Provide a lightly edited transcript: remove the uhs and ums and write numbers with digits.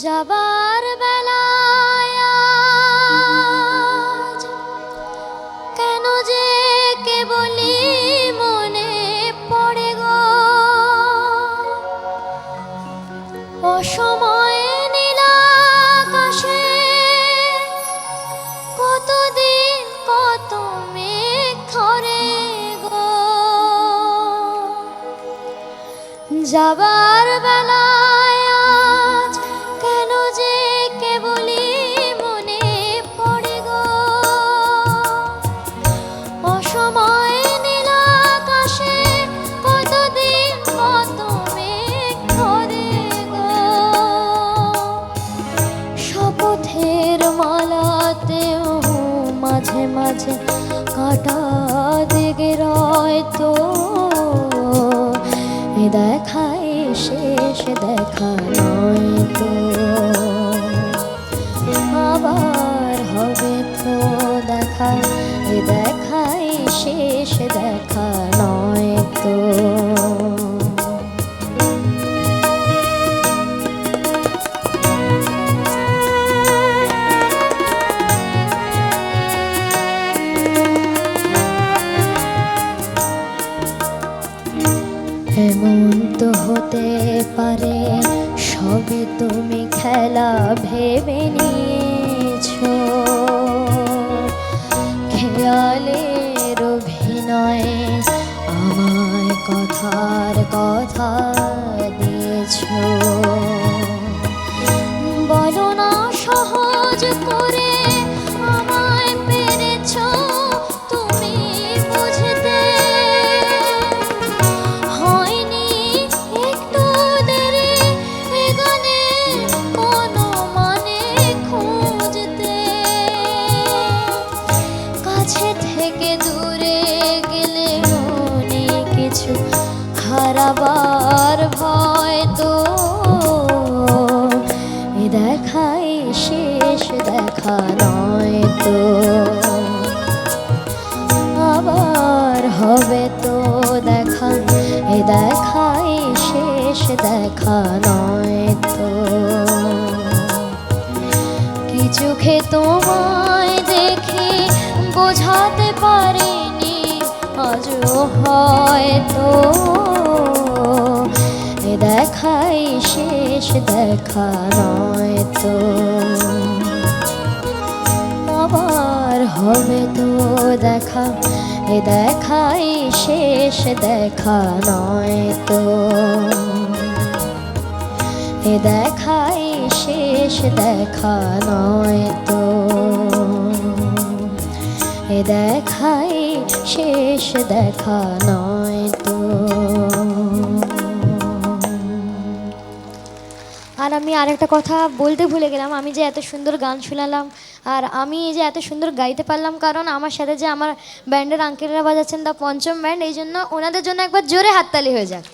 যাবার বেলায় আজ কেন যে কেবলই মনে পড়ে গো, অসময়ে নীল আকাশে কতদিন কত মেঘ ধরে গো। যাবার বেলায় আজ কেন যে কেবলই মনে পড়ে গো, অসময়ে নীল আকাশে কতদিন কত মেঘ ধরে গো। শপথের মালাতেও মাঝে মাঝে কাটা দিকে রয় তো, এ দেখাই শেষ দেখা নয় তো, আবার হবে তো দেখা, এ দেখাই শেষ দেখা নয় তো। এমন তো হতে পারে সবে তুমি খেলা ভেবে নিয়েছো, খেয়ালের অভিনয়ে আমায় কথার কথা দিয়েছো। বলো না সহজ করে আমায় পেরেছো তুমি বুঝতে, হয়নি একটু দেরি এ গানের কোনো মানে খুঁজতে। কাছে থেকে দূরে গেলে অনেক কিছু হারাবার ভয় তো, এ দেখাই শেষ দেখা নয় তো, আবার হবে তো দেখা, এ দেখাই শেষ দেখা নয় তো। কি চোখে তোমায় দেখে বোঝাতে পারিনি আজও হয়তো, এ দেখাই শেষ দেখা নয় তো, আবার হবে তো দেখা, এ দেখাই শেষ দেখা নয় তো, এ দেখাই শেষ দেখা নয় তো, এ দেখাই শেষ দেখা নয় তো। আর আমি আরেকটা কথা বলতে ভুলে গেলাম, আমি যে এত সুন্দর গান শোনালাম আর আমি এই যে এত সুন্দর গাইতে পারলাম, কারণ আমার সাথে যে আমার ব্যান্ডের আঙ্কেলরা বাজাচ্ছেন, দা পঞ্চম ব্যান্ড, এই জন্য ওনাদের জন্য একবার জোরে হাততালি হয়ে যাক।